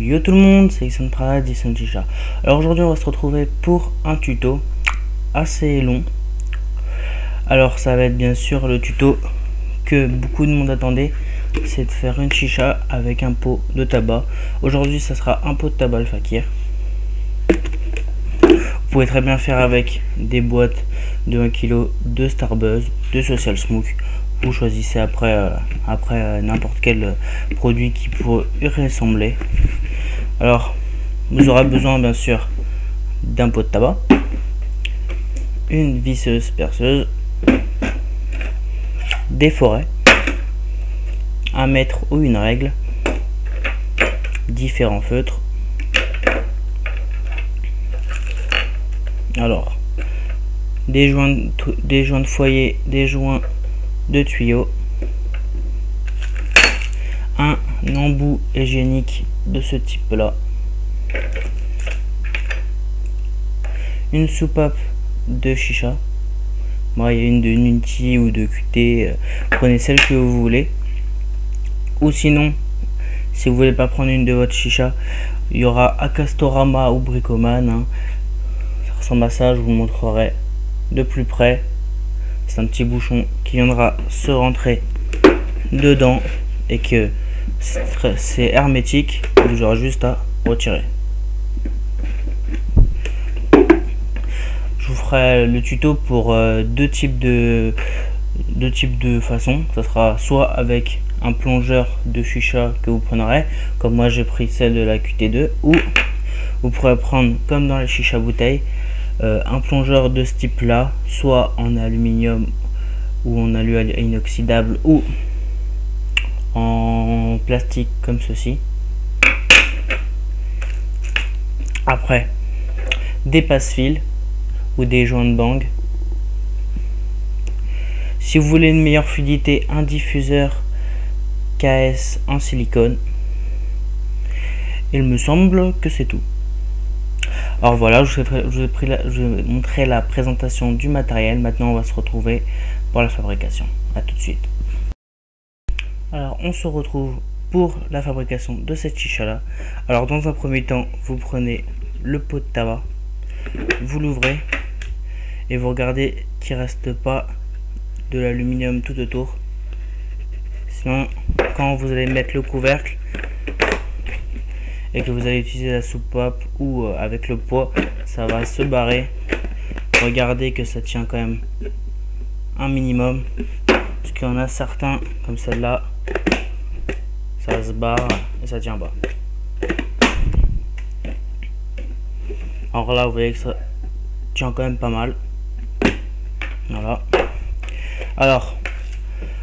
Yo tout le monde, c'est Ixon Prada d'Ixon Chicha. Alors aujourd'hui on va se retrouver pour un tuto assez long. Alors ça va être bien sûr le tuto que beaucoup de monde attendait, c'est de faire une chicha avec un pot de tabac. Aujourd'hui ça sera un pot de tabac al-fakir. Vous pouvez très bien faire avec des boîtes de 1 kg de Starbuzz, de Social Smoke. Vous choisissez après n'importe quel produit qui pourrait y ressembler. Alors, vous aurez besoin bien sûr d'un pot de tabac, une visseuse perceuse, des forêts, un mètre ou une règle, différents feutres. Alors, des joints de foyer, des joints de tuyaux, un embout hygiénique de ce type là, une soupape de chicha. Moi, il y a une de Nunti ou de QT, prenez celle que vous voulez, ou sinon si vous voulez pas prendre une de votre chicha, il y aura à Castorama ou Bricoman, hein. Ça ressemble à ça, je vous montrerai de plus près. C'est un petit bouchon qui viendra se rentrer dedans et que c'est hermétique, vous aurez juste à retirer. Je vous ferai le tuto pour deux types de façons. Ça sera soit avec un plongeur de chicha que vous prendrez, comme moi j'ai pris celle de la QT2, ou vous pourrez prendre comme dans les chicha bouteilles un plongeur de ce type là, soit en aluminium ou en alu inoxydable ou en plastique comme ceci. Après, des passe-fils ou des joints de bang. Si vous voulez une meilleure fluidité, un diffuseur KS en silicone. Il me semble que c'est tout. Alors voilà, je vais montrer la présentation du matériel. Maintenant on va se retrouver pour la fabrication. A tout de suite. Alors on se retrouve pour la fabrication de cette chicha là. Alors dans un premier temps, vous prenez le pot de tabac, vous l'ouvrez et vous regardez qu'il reste pas de l'aluminium tout autour. Sinon, quand vous allez mettre le couvercle et que vous allez utiliser la soupape ou avec le poids, ça va se barrer. Regardez que ça tient quand même un minimum, parce qu'il y en a certains comme celle-là, ça se barre et ça tient pas. Alors là, vous voyez que ça tient quand même pas mal. Voilà. Alors,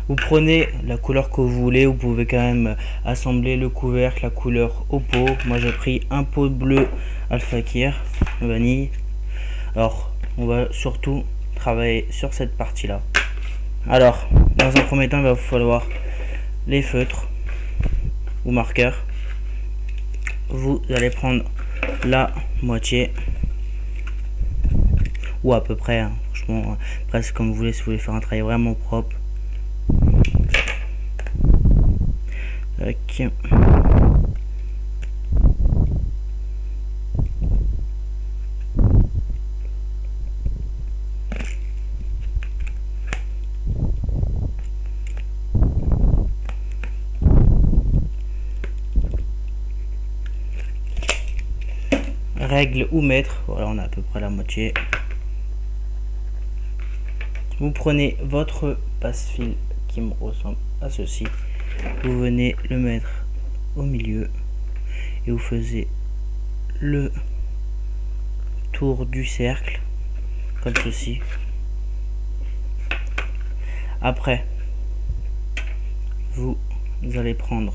vous prenez la couleur que vous voulez, vous pouvez quand même assembler le couvercle, la couleur au pot. Moi j'ai pris un pot bleu al-fakir, vanille. Alors, on va surtout travailler sur cette partie là. Alors, dans un premier temps, il va vous falloir les feutres ou marqueurs. Vous allez prendre la moitié, ou à peu près, hein. Franchement, presque comme vous voulez, si vous voulez faire un travail vraiment propre. Okay. Règle ou mètre, voilà, on a à peu près la moitié. Vous prenez votre passe-fil qui me ressemble à ceci, vous venez le mettre au milieu et vous faisiez le tour du cercle comme ceci. Après, vous allez prendre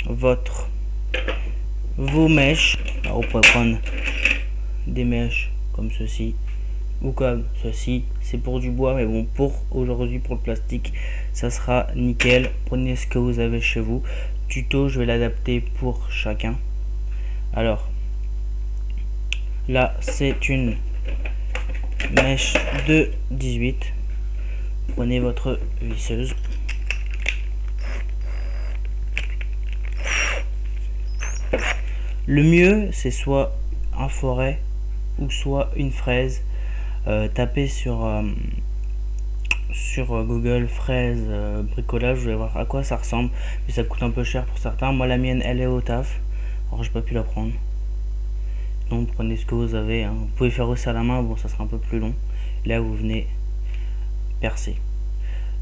vos mèches. Alors, vous pouvez prendre des mèches comme ceci ou comme ceci, c'est pour du bois, mais bon, pour aujourd'hui, pour le plastique, ça sera nickel. Prenez ce que vous avez chez vous. Tuto, je vais l'adapter pour chacun. Alors là, c'est une mèche de 18. Prenez votre visseuse, Le mieux, c'est soit un forêt ou soit une fraise. Tapez sur Google fraise bricolage, vous allez voir à quoi ça ressemble, mais ça coûte un peu cher pour certains. Moi la mienne elle est au taf, alors j'ai pas pu la prendre. Donc prenez ce que vous avez, hein. Vous pouvez faire aussi à la main, bon ça sera un peu plus long. Là vous venez percer.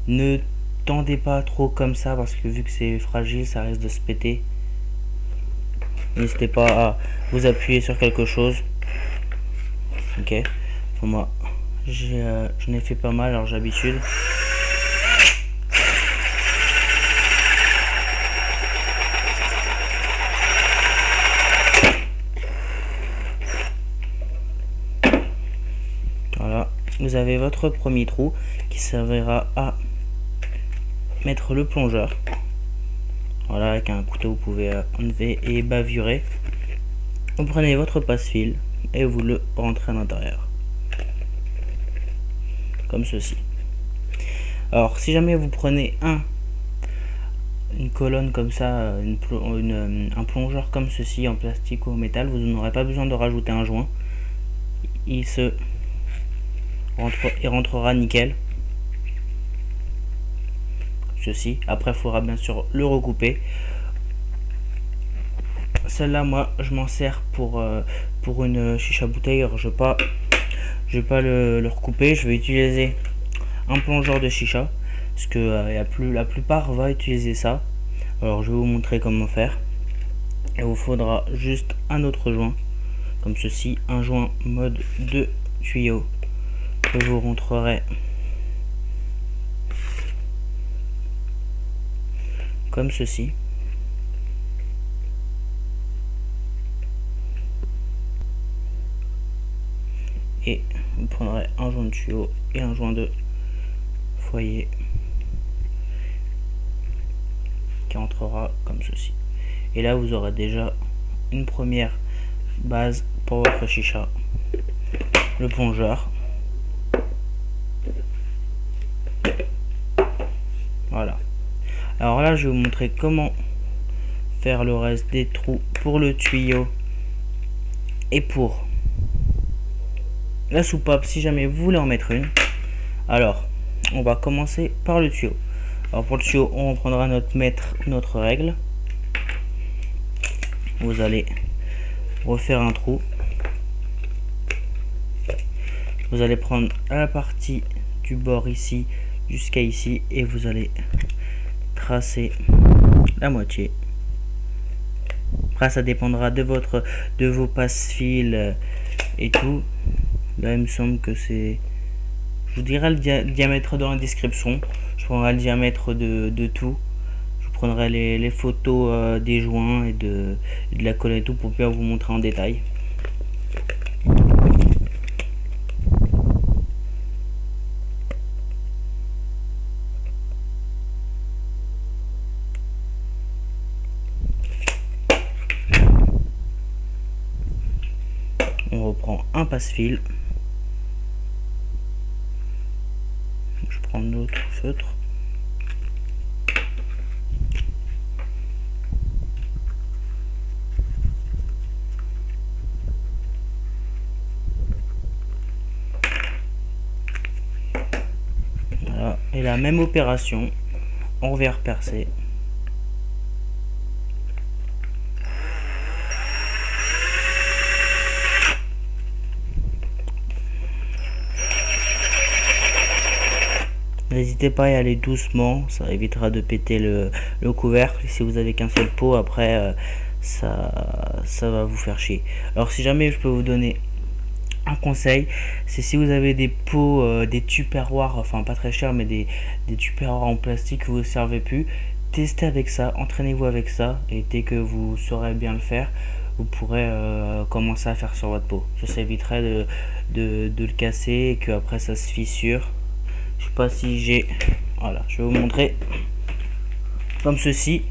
Ne tendez pas trop comme ça parce que vu que c'est fragile ça risque de se péter. N'hésitez pas à vous appuyer sur quelque chose. Ok, pour moi j'en ai fait pas mal, alors j'ai l'habitude. Voilà, vous avez votre premier trou qui servira à mettre le plongeur. Voilà, avec un couteau vous pouvez enlever et bavurer. Vous prenez votre passe-fil et vous le rentrez à l'intérieur. Comme ceci. Alors si jamais vous prenez une colonne comme ça, un plongeur comme ceci en plastique ou en métal, vous n'aurez pas besoin de rajouter un joint. Il rentrera nickel. Ceci. Après il faudra bien sûr le recouper. Celle-là moi je m'en sers pour une chicha bouteille. Alors je vais pas le recouper, je vais utiliser un plongeur de chicha parce que la plupart va utiliser ça. Alors je vais vous montrer comment faire. Il vous faudra juste un autre joint comme ceci, un joint mode 2 tuyaux que vous rentrerez comme ceci. Et vous prendrez un joint de tuyau et un joint de foyer qui entrera comme ceci. Et là vous aurez déjà une première base pour votre chicha, le plongeur. Voilà. Alors là je vais vous montrer comment faire le reste des trous pour le tuyau et pour la soupape si jamais vous voulez en mettre une. Alors on va commencer par le tuyau. Alors pour le tuyau on prendra notre mètre, notre règle. Vous allez refaire un trou. Vous allez prendre la partie du bord ici jusqu'à ici et vous allez tracer la moitié. Après ça dépendra de vos passe-fils et tout. Là il me semble que c'est, je vous dirai le diamètre dans la description. Je prendrai le diamètre de tout. Je prendrai les photos des joints et de la colle et tout pour bien vous montrer en détail. On reprend un passe-fil. Je prends notre feutre. Voilà. Et la même opération, on revient percer. N'hésitez pas à y aller doucement, ça évitera de péter le couvercle. Si vous avez qu'un seul pot, après ça va vous faire chier. Alors si jamais je peux vous donner un conseil, c'est si vous avez des pots, des tupperwares, enfin pas très chers, mais des tupperwares en plastique que vous ne servez plus, testez avec ça, entraînez-vous avec ça, et dès que vous saurez bien le faire, vous pourrez commencer à faire sur votre pot. Ça éviterait de le casser et que après ça se fissure. Je sais pas si j'ai, voilà, je vais vous montrer comme ceci.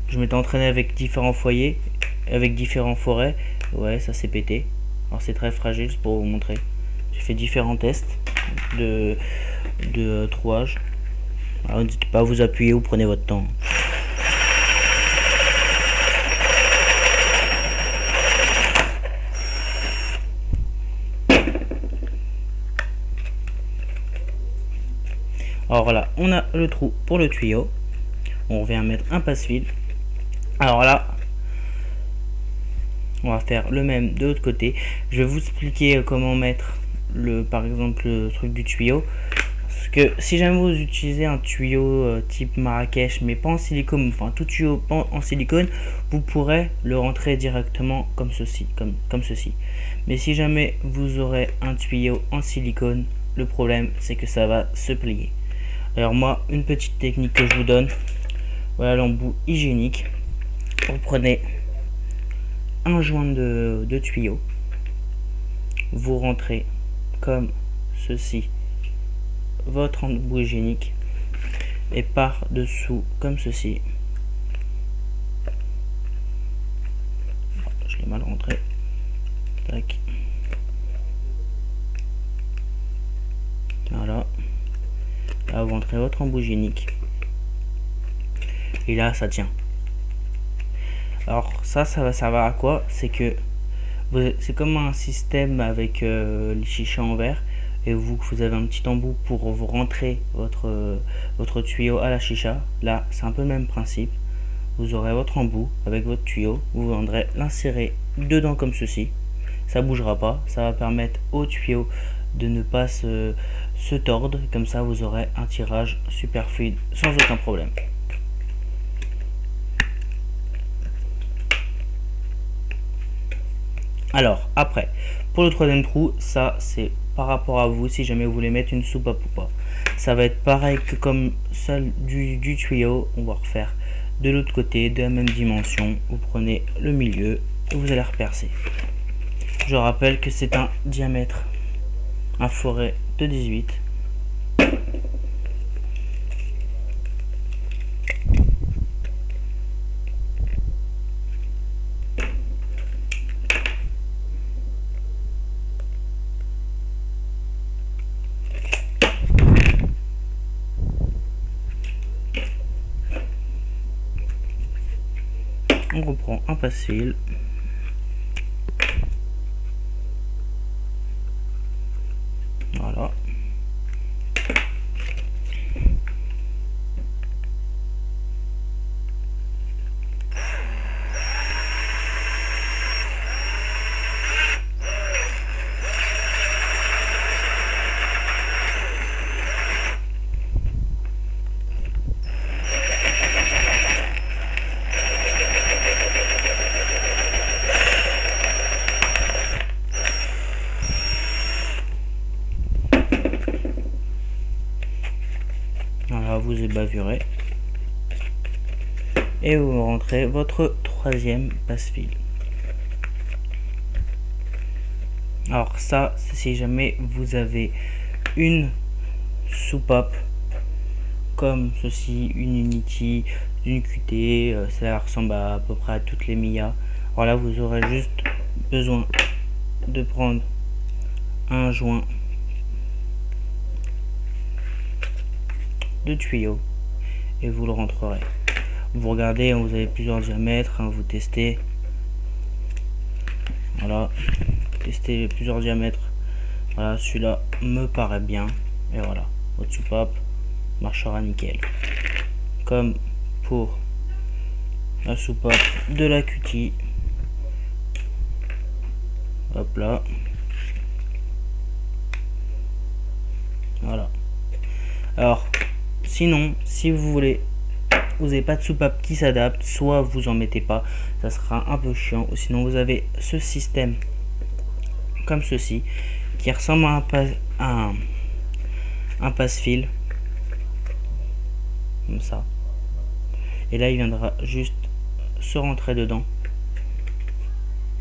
Je m'étais entraîné avec différents foyers, avec différents forêts. Ouais, ça s'est pété. Alors c'est très fragile, c'est pour vous montrer. J'ai fait différents tests de trouage. Alors n'hésitez pas à vous appuyer ou prenez votre temps. Alors là, on a le trou pour le tuyau. On vient mettre un passe-fil. Alors là, on va faire le même de l'autre côté. Je vais vous expliquer comment mettre par exemple le truc du tuyau. Parce que si jamais vous utilisez un tuyau type Marrakech, mais pas en silicone, enfin tout tuyau en silicone, vous pourrez le rentrer directement comme ceci, comme ceci. Mais si jamais vous aurez un tuyau en silicone, le problème c'est que ça va se plier. Alors moi, une petite technique que je vous donne, voilà l'embout hygiénique. Vous prenez un joint de tuyau, vous rentrez comme ceci votre embout hygiénique et par dessous comme ceci. Je l'ai mal rentré. Tac. Voilà. Là vous rentrez votre embout hygiénique et là ça tient. Alors ça va servir à quoi? C'est que c'est comme un système avec les chichas en verre, et vous avez un petit embout pour vous rentrer votre tuyau à la chicha. Là c'est un peu le même principe. Vous aurez votre embout avec votre tuyau, vous viendrez l'insérer dedans comme ceci. Ça bougera pas, ça va permettre au tuyau de ne pas se tordre. Comme ça vous aurez un tirage super fluide sans aucun problème. Alors après, pour le troisième trou, ça c'est par rapport à vous, si jamais vous voulez mettre une soupape ou pas. Ça va être pareil que comme celle du tuyau. On va refaire de l'autre côté, de la même dimension. Vous prenez le milieu et vous allez repercer. Je rappelle que c'est un diamètre, un foret de 18. On reprend un passe-fil. Voilà. Voilà, vous ébavurez et vous rentrez votre troisième passe-fil. Alors ça, si jamais vous avez une soupape comme ceci, une Unity, une QT, ça ressemble à peu près à toutes les Mia. Voilà, vous aurez juste besoin de prendre un joint de tuyau et vous le rentrerez. Vous regardez, vous avez plusieurs diamètres, vous testez. Voilà, testez plusieurs diamètres. Voilà, celui-là me paraît bien et voilà, votre soupape marchera nickel. Comme pour la soupape de la QT. Hop là. Voilà. Alors sinon, si vous voulez, vous n'avez pas de soupape qui s'adapte, soit vous en mettez pas, ça sera un peu chiant, ou sinon vous avez ce système comme ceci qui ressemble à un passe-fil comme ça, et là il viendra juste se rentrer dedans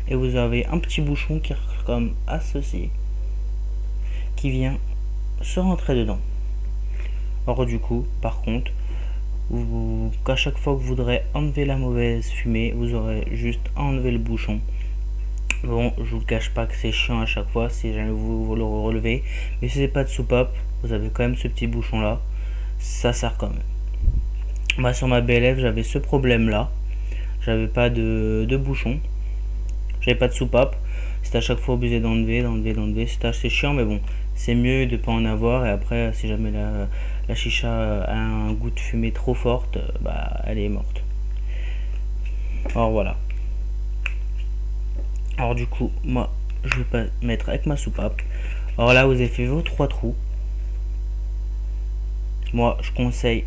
et vous avez un petit bouchon qui est comme à ceci qui vient se rentrer dedans. Or du coup, par contre, qu'à chaque fois que vous voudrez enlever la mauvaise fumée, vous aurez juste à enlever le bouchon. Bon, je vous cache pas que c'est chiant à chaque fois si jamais vous le relevez, mais si c'est pas de soupape, vous avez quand même ce petit bouchon là, ça sert quand même. Moi sur ma BLF j'avais ce problème là, j'avais pas de bouchon, j'avais pas de soupape, c'était à chaque fois obligé d'enlever, c'était assez chiant, mais bon, c'est mieux de pas en avoir. Et après, si jamais la chicha a un goût de fumée trop forte, bah elle est morte. Alors voilà. Alors du coup, moi je vais pas mettre avec ma soupape. Alors là, vous avez fait vos 3 trous. Moi, je conseille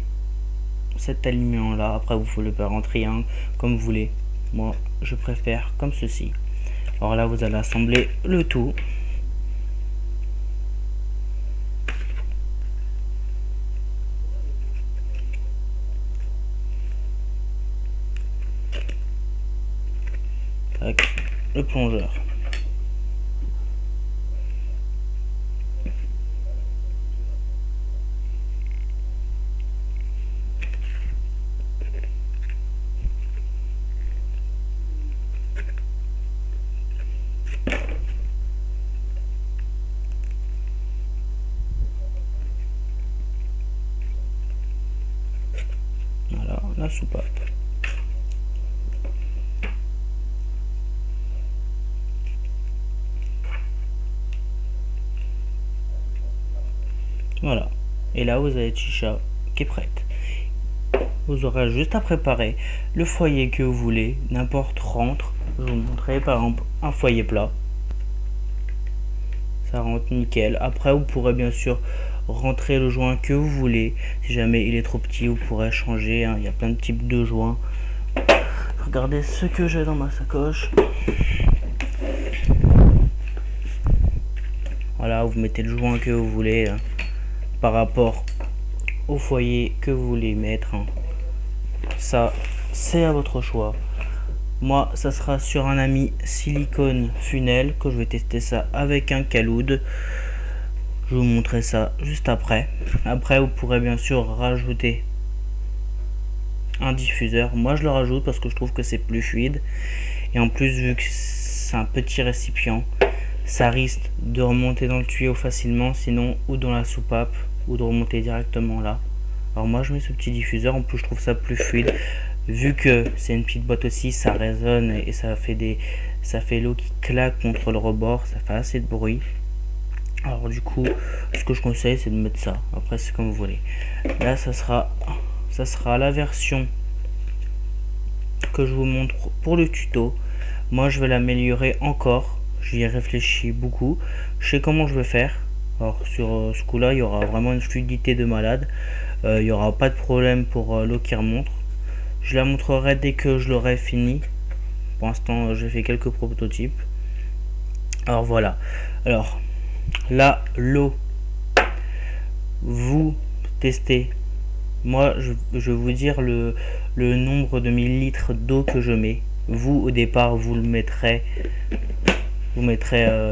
cet alignement là. Après, vous pouvez le faire en triangle comme vous voulez. Moi, je préfère comme ceci. Alors là, vous allez assembler le tout. Avec le plongeur. Voilà, la soupape. Voilà. Et là, vous avez chicha qui est prête. Vous aurez juste à préparer le foyer que vous voulez. N'importe rentre. Je vous montrerai par exemple un foyer plat. Ça rentre nickel. Après, vous pourrez bien sûr rentrer le joint que vous voulez. Si jamais il est trop petit, vous pourrez changer. Hein. Il y a plein de types de joints. Regardez ce que j'ai dans ma sacoche. Voilà, vous mettez le joint que vous voulez hein, par rapport au foyer que vous voulez mettre. Hein. Ça, c'est à votre choix. Moi, ça sera sur un ami silicone funnel que je vais tester ça avec un caloud. Je vais vous montrer ça juste après. Après, vous pourrez bien sûr rajouter un diffuseur. Moi, je le rajoute parce que je trouve que c'est plus fluide. Et en plus, vu que c'est un petit récipient, ça risque de remonter dans le tuyau facilement, sinon ou dans la soupape, ou de remonter directement là. Alors moi, je mets ce petit diffuseur. En plus, je trouve ça plus fluide. Vu que c'est une petite boîte aussi, ça résonne et ça fait l'eau qui claque contre le rebord, ça fait assez de bruit. Alors du coup, ce que je conseille, c'est de mettre ça. Après, c'est comme vous voulez. Là, ça sera la version que je vous montre pour le tuto. Moi, je vais l'améliorer encore. J'y ai réfléchi beaucoup. Je sais comment je vais faire. Alors sur ce coup-là, il y aura vraiment une fluidité de malade. Il n'y aura pas de problème pour l'eau qui remonte. Je la montrerai dès que je l'aurai fini. Pour l'instant, j'ai fait quelques prototypes. Alors voilà. Alors là, l'eau, vous testez. Moi, je vais vous dire le nombre de millilitres d'eau que je mets. Vous, au départ, vous mettrez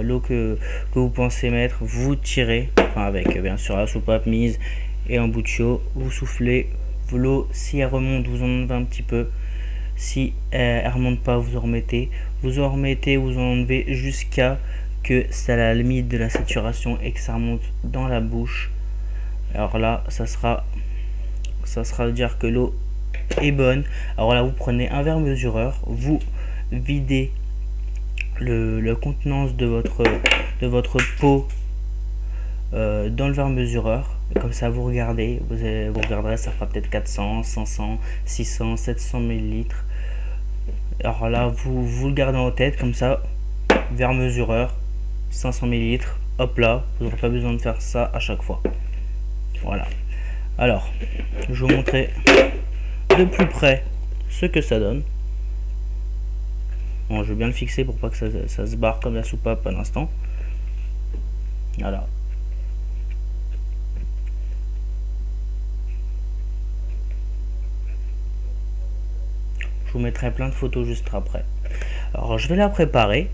l'eau que vous pensez mettre. Vous tirez, enfin avec bien sûr la soupape mise et un bout de tuyau. Vous soufflez. L'eau, si elle remonte, vous en enlevez un petit peu. Si elle remonte pas, vous en remettez. Vous en remettez, vous en enlevez jusqu'à que c'est à la limite de la saturation et que ça remonte dans la bouche. Alors là, ça sera dire que l'eau est bonne. Alors là, vous prenez un verre mesureur, vous videz le contenance de votre pot dans le verre mesureur. Comme ça, vous regardez, vous regarderez, ça fera peut-être 400, 500, 600, 700 ml. Alors là, vous le gardez en tête, comme ça, verre mesureur, 500 ml, hop là, vous n'aurez pas besoin de faire ça à chaque fois. Voilà. Alors, je vais vous montrer de plus près ce que ça donne. Bon, je vais bien le fixer pour pas que ça se barre comme la soupape à l'instant. Voilà. Je vous mettrai plein de photos juste après. Alors je vais la préparer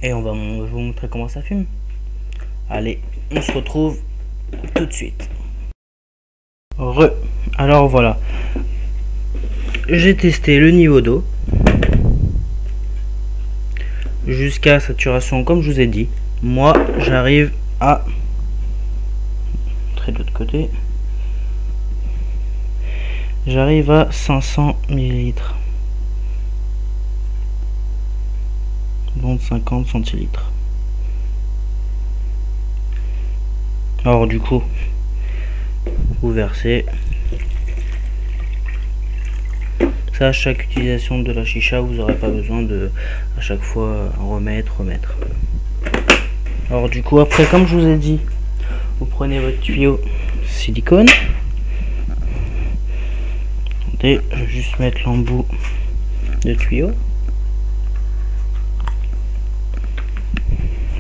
et je vais vous montrer comment ça fume. Allez, on se retrouve tout de suite. Alors voilà, j'ai testé le niveau d'eau jusqu'à saturation comme je vous ai dit. Moi j'arrive à montrer de l'autre côté. J'arrive à 500 ml. Donc 50 centilitres. Alors du coup, vous versez. Ça, à chaque utilisation de la chicha, vous n'aurez pas besoin de à chaque fois remettre. Alors du coup, après, comme je vous ai dit, vous prenez votre tuyau silicone. Attendez, je vais juste mettre l'embout de tuyau.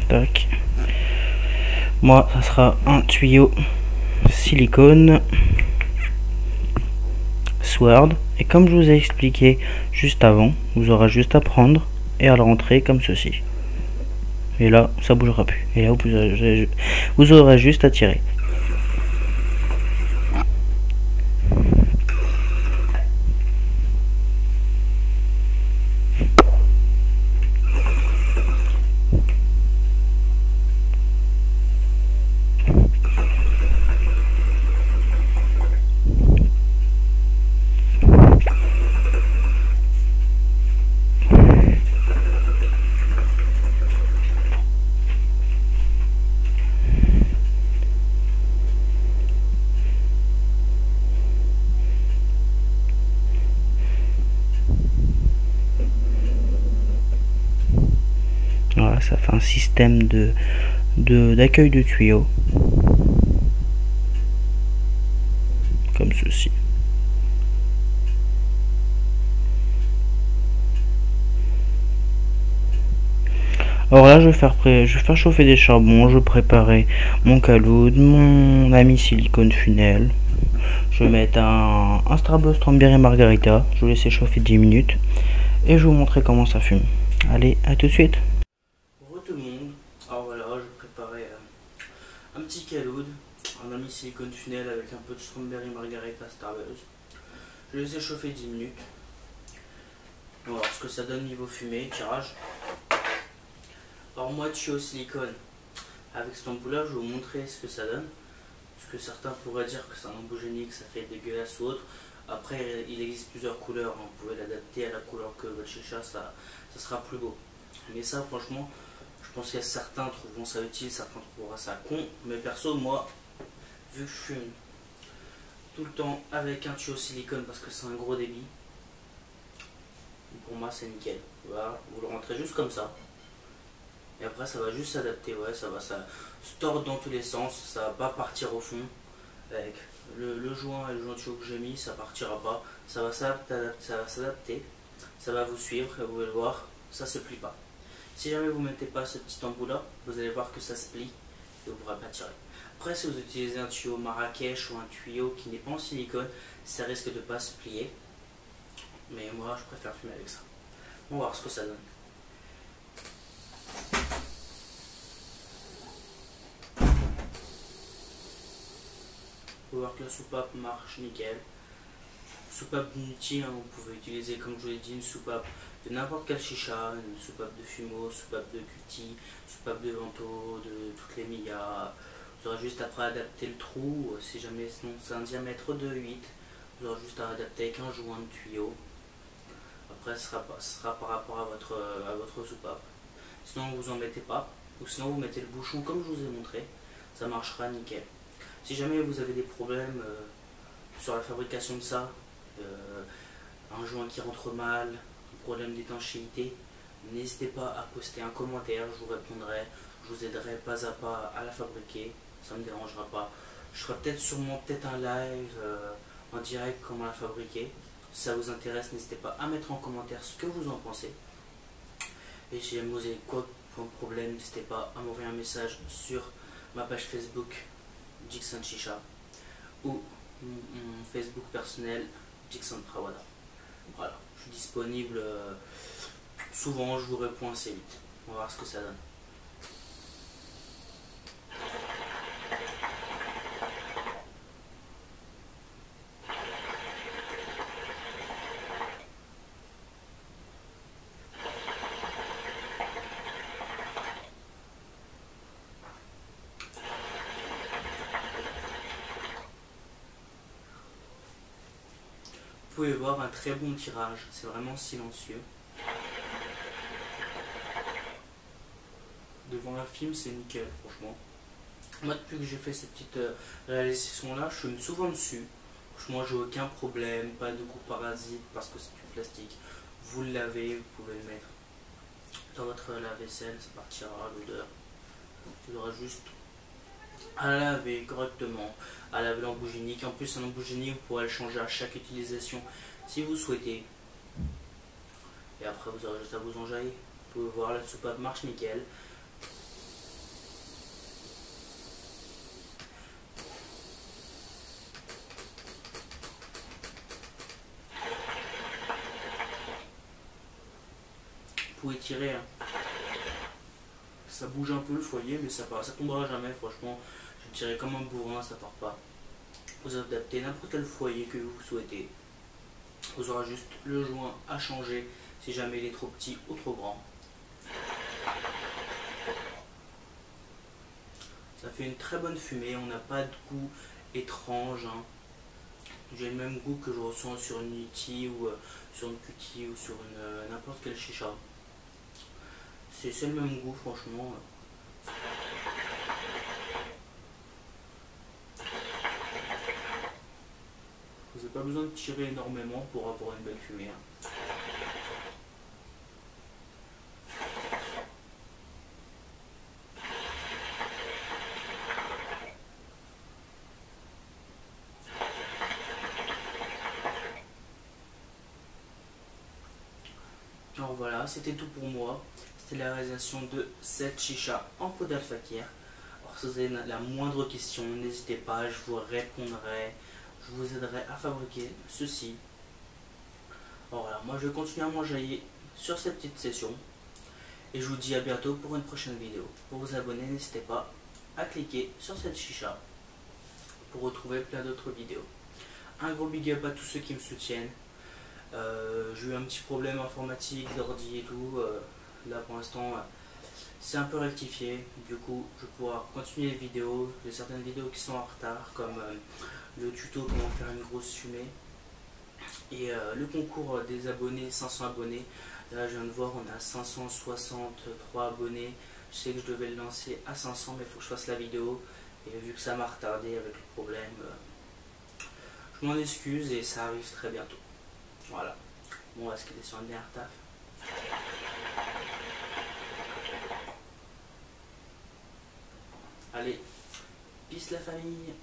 Tac. Moi, ça sera un tuyau silicone Sword. Et comme je vous ai expliqué juste avant, vous aurez juste à prendre et à le rentrer comme ceci. Et là, ça bougera plus. Et là, vous aurez juste à tirer. Voilà, ça fait un système d'accueil de tuyaux. Comme ceci. Alors là, je vais faire chauffer des charbons. Je vais préparer mon caloud, mon ami silicone funnel. Je vais mettre un Starburst Strawberry Margarita. Je vais laisser chauffer 10 minutes. Et je vais vous montrer comment ça fume. Allez, à tout de suite. Bonjour tout le monde. Alors voilà, je vais préparer un petit caloud, un ami silicone funnel avec un peu de Strawberry Margarita Starburst. Je vais laisser chauffer 10 minutes. On va voir ce que ça donne niveau fumée, tirage. Alors moi, tuyau silicone, avec cette ampoule là, je vais vous montrer ce que ça donne. Parce que certains pourraient dire que c'est un embout génique, ça fait dégueulasse ou autre. Après, il existe plusieurs couleurs, vous pouvez l'adapter à la couleur que votre chicha, ça sera plus beau. Mais ça, franchement, je pense que certains trouveront ça utile, certains trouveront ça con. Mais perso, moi, vu que je fume tout le temps avec un tuyau silicone parce que c'est un gros débit, pour moi c'est nickel. Voilà, vous le rentrez juste comme ça. Et après ça va juste s'adapter, ouais, ça se tord dans tous les sens, ça va pas partir au fond. Avec le joint et le joint tuyau que j'ai mis, ça partira pas, ça va s'adapter, ça va vous suivre et vous allez le voir, ça se plie pas. Si jamais vous mettez pas ce petit embout là, vous allez voir que ça se plie et vous ne pourrez pas tirer. Après, si vous utilisez un tuyau Marrakech ou un tuyau qui n'est pas en silicone, ça risque de pas se plier. Mais moi je préfère fumer avec ça. On va voir ce que ça donne. Vous pouvez voir que la soupape marche nickel. Soupape d'inutile, hein, vous pouvez utiliser, comme je vous l'ai dit, une soupape de n'importe quelle chicha, une soupape de fumeau, soupape de cutie, soupape de vento, de toutes les millas. Vous aurez juste après à adapter le trou, si jamais sinon c'est un diamètre de 8, vous aurez juste à adapter avec un joint de tuyau. Après ce sera par rapport à votre soupape. Sinon vous en mettez pas, ou sinon vous mettez le bouchon comme je vous ai montré, ça marchera nickel. Si jamais vous avez des problèmes sur la fabrication de ça, un joint qui rentre mal, un problème d'étanchéité, n'hésitez pas à poster un commentaire, je vous répondrai, je vous aiderai pas à pas à la fabriquer, ça ne me dérangera pas. Je ferai sûrement un live en direct comment la fabriquer. Si ça vous intéresse, n'hésitez pas à mettre en commentaire ce que vous en pensez. Et si jamais vous avez quoi comme problème, n'hésitez pas à m'envoyer un message sur ma page Facebook Jixon Chicha ou mon Facebook personnel Jixon Prawada. Voilà, je suis disponible souvent, je vous réponds assez vite. On va voir ce que ça donne. Vous pouvez voir un très bon tirage, c'est vraiment silencieux. Devant un film, c'est nickel, franchement. Moi, depuis que j'ai fait cette petite réalisation là, je fume souvent dessus. Franchement, j'ai aucun problème, pas de goût parasite parce que c'est du plastique. Vous le lavez, vous pouvez le mettre dans votre lave-vaisselle, ça partira l'odeur. Il aura juste à la laver correctement, à laver l'embout génique. En plus, un embout génique, vous pourrez le changer à chaque utilisation si vous souhaitez. Et après, vous aurez juste à vous enjailler. Vous pouvez voir, la soupape marche nickel. Vous pouvez tirer, hein. Ça bouge un peu le foyer, mais ça tombera jamais, franchement. Je tirerai comme un bourrin, ça part pas. Vous adaptez n'importe quel foyer que vous souhaitez. Vous aurez juste le joint à changer si jamais il est trop petit ou trop grand. Ça fait une très bonne fumée, on n'a pas de goût étrange, hein. J'ai le même goût que je ressens sur une Niti ou sur une Cutie ou sur n'importe quelle chicha. C'est le même goût, franchement. Vous n'avez pas besoin de tirer énormément pour avoir une belle fumée, hein. Alors voilà, c'était tout pour moi. C'était la réalisation de cette chicha en peau d'Al-Fakir. Alors si vous avez la moindre question, n'hésitez pas, je vous répondrai. Je vous aiderai à fabriquer ceci. Alors voilà, moi je vais continuer à m'enjailler sur cette petite session. Et je vous dis à bientôt pour une prochaine vidéo. Pour vous abonner, n'hésitez pas à cliquer sur cette chicha pour retrouver plein d'autres vidéos. Un gros big up à tous ceux qui me soutiennent. J'ai eu un petit problème informatique, d'ordi et tout. Là pour l'instant c'est un peu rectifié. Du coup je vais pouvoir continuer les vidéos. J'ai certaines vidéos qui sont en retard, comme le tuto comment faire une grosse fumée. Et le concours des abonnés, 500 abonnés. Là je viens de voir, on a 563 abonnés. Je sais que je devais le lancer à 500, mais il faut que je fasse la vidéo. Et vu que ça m'a retardé avec le problème, je m'en excuse et ça arrive très bientôt. Voilà. Bon, on va se quitter sur un dernier taf. Allez, peace la famille.